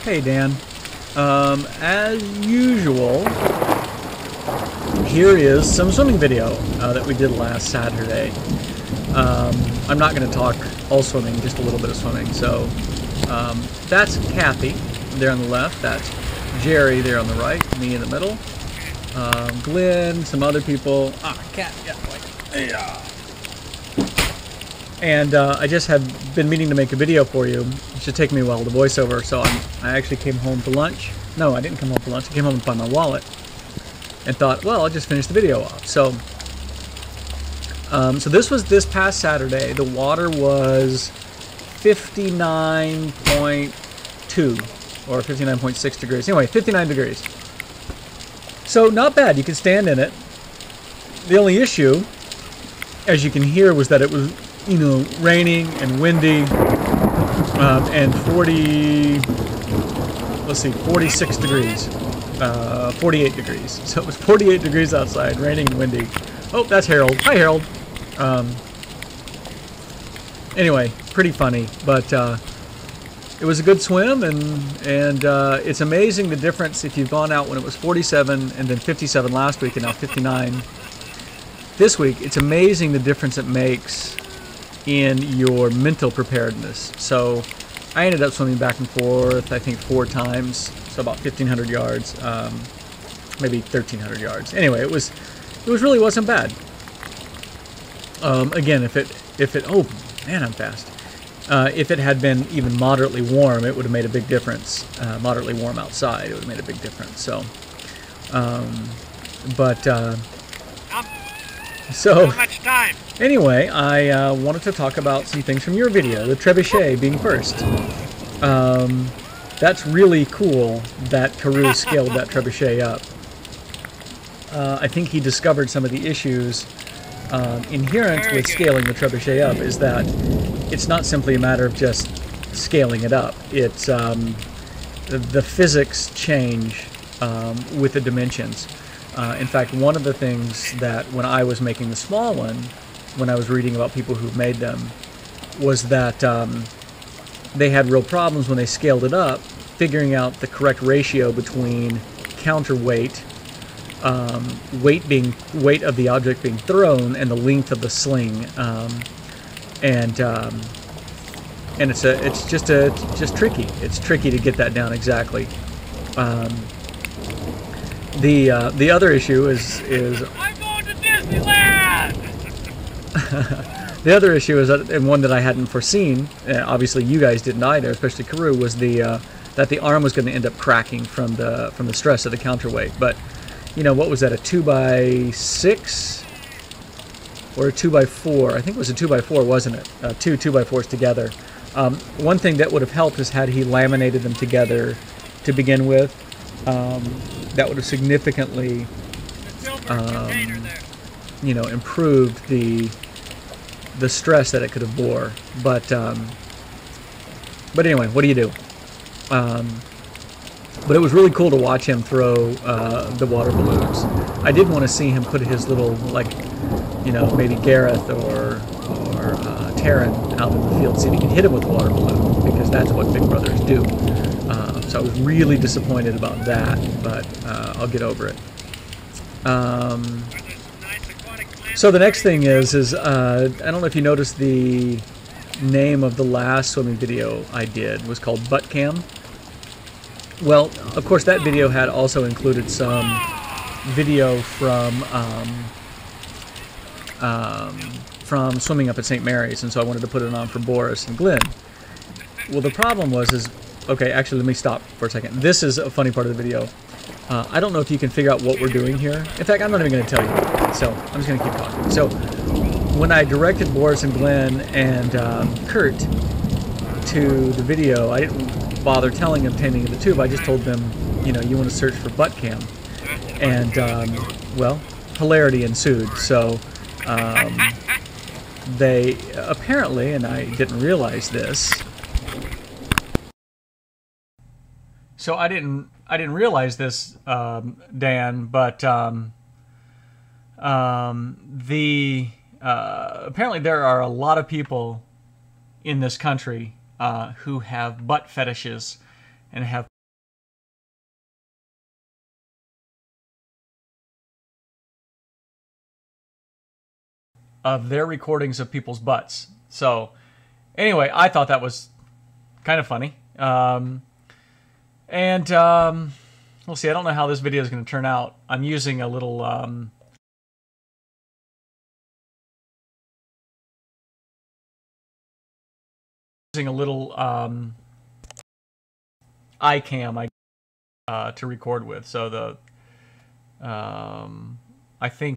Hey Dan, as usual, here is some swimming video that we did last Saturday. I'm not going to talk all swimming, just a little bit of swimming. So that's Kathy there on the left, that's Jerry there on the right, me in the middle, Glenn, some other people, Kat, yeah. And I just have been meaning to make a video for you. It should take me a while to voice over, so I actually came home for lunch. No, I didn't come home for lunch. I came home to find my wallet and thought, well, I'll just finish the video off. So, so this was this past Saturday. The water was 59.2 or 59.6 degrees. Anyway, 59 degrees. So not bad. You can stand in it. The only issue, as you can hear, was that it was, you know, raining and windy, and 46 degrees, 48 degrees. So it was 48 degrees outside, raining and windy. Oh, that's Harold. Hi, Harold. Anyway, pretty funny, but it was a good swim, and it's amazing the difference if you've gone out when it was 47 and then 57 last week and now 59 this week. It's amazing the difference it makes in your mental preparedness. So I ended up swimming back and forth, I think 4 times, so about 1,500 yards, maybe 1,300 yards. Anyway, it really wasn't bad. Again, if it oh man, I'm fast. If it had been even moderately warm, it would have made a big difference. Moderately warm outside, it would have made a big difference. So, so anyway, I wanted to talk about some things from your video, the trebuchet being first. That's really cool that Carew scaled that trebuchet up. I think he discovered some of the issues inherent with scaling the trebuchet up, is that it's not simply a matter of just scaling it up. It's the physics change with the dimensions. In fact, one of the things that when I was making the small one, when I was reading about people who've made them, was that they had real problems when they scaled it up, figuring out the correct ratio between counterweight, weight of the object being thrown, and the length of the sling, and it's just tricky. It's tricky to get that down exactly. The other issue is I'm going to Disneyland. the other issue is that, and one that I hadn't foreseen, obviously you guys didn't either, especially Carew, was that the arm was going to end up cracking from the stress of the counterweight. But you know, what was that, a 2x6 or a 2x4? I think it was a 2x4, wasn't it? Two 2x4s together. One thing that would have helped is had he laminated them together to begin with. That would have significantly, you know, improved the stress that it could have bore. But anyway, what do you do? But it was really cool to watch him throw the water balloons. I did want to see him put his little, like, you know, maybe Gareth or Taryn out in the field, see if he could hit him with a water balloon, because that's what big brothers do. So I was really disappointed about that, but I'll get over it. So the next thing is I don't know if you noticed, the name of the last swimming video I did was called Butt Cam. Well, of course, that video had also included some video from swimming up at St. Mary's, and so I wanted to put it on for Boris and Glenn. Well, the problem was, okay, actually, let me stop for a second. This is a funny part of the video. I don't know if you can figure out what we're doing here. In fact, I'm not even going to tell you, so I'm just going to keep talking. So, when I directed Boris and Glenn and Kurt to the video, I didn't bother telling them taming of the tube. I just told them, you know, you want to search for butt cam, and well, hilarity ensued. So they apparently, and I didn't realize this. So I didn't realize this, Dan, but apparently there are a lot of people in this country who have butt fetishes and have of their recordings of people's butts. So anyway, I thought that was kind of funny. We'll see. I don't know how this video is going to turn out. I'm using a little iCam to record with. So the I think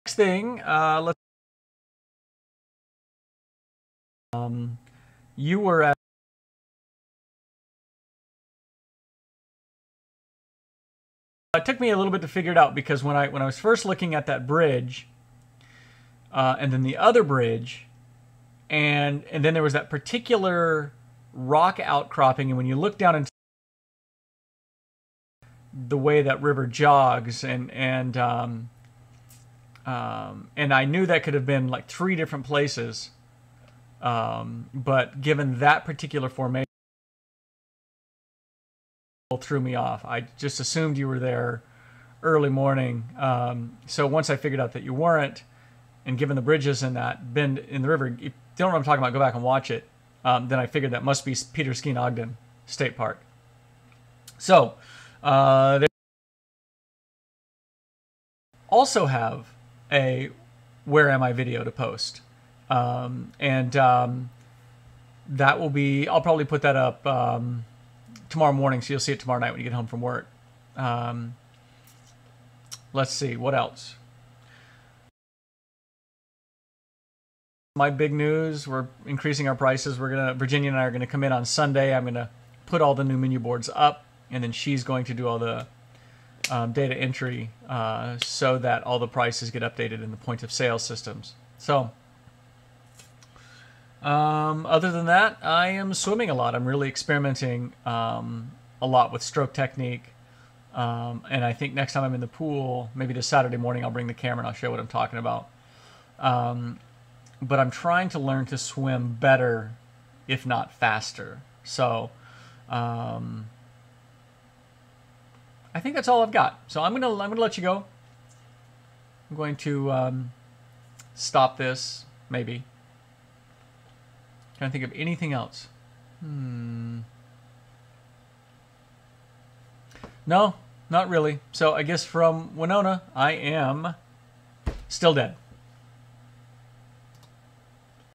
next thing, let's you were at it took me a little bit to figure it out, because when I was first looking at that bridge, and then the other bridge, and then there was that particular rock outcropping, and when you look down into the way that river jogs, and I knew that could have been like 3 different places, but given that particular formation, threw me off. I just assumed you were there early morning. So once I figured out that you weren't, and given the bridges and that bend in the river, if you don't know what I'm talking about, go back and watch it. Then I figured that must be Peter Skeen Ogden State Park. So they also have a Where Am I video to post. That will be, I'll probably put that up tomorrow morning, so you'll see it tomorrow night when you get home from work. Let's see, what else? My big news, we're increasing our prices. Virginia and I are gonna come in on Sunday. I'm gonna put all the new menu boards up, and then she's going to do all the data entry so that all the prices get updated in the point of sale systems. So other than that, I am swimming a lot. I'm really experimenting a lot with stroke technique. And I think next time I'm in the pool, maybe this Saturday morning, I'll bring the camera and I'll show what I'm talking about. But I'm trying to learn to swim better, if not faster. So I think that's all I've got. So I'm gonna let you go. I'm going to stop this, maybe. Trying to think of anything else. No, not really. So I guess from Winona, I am still dead.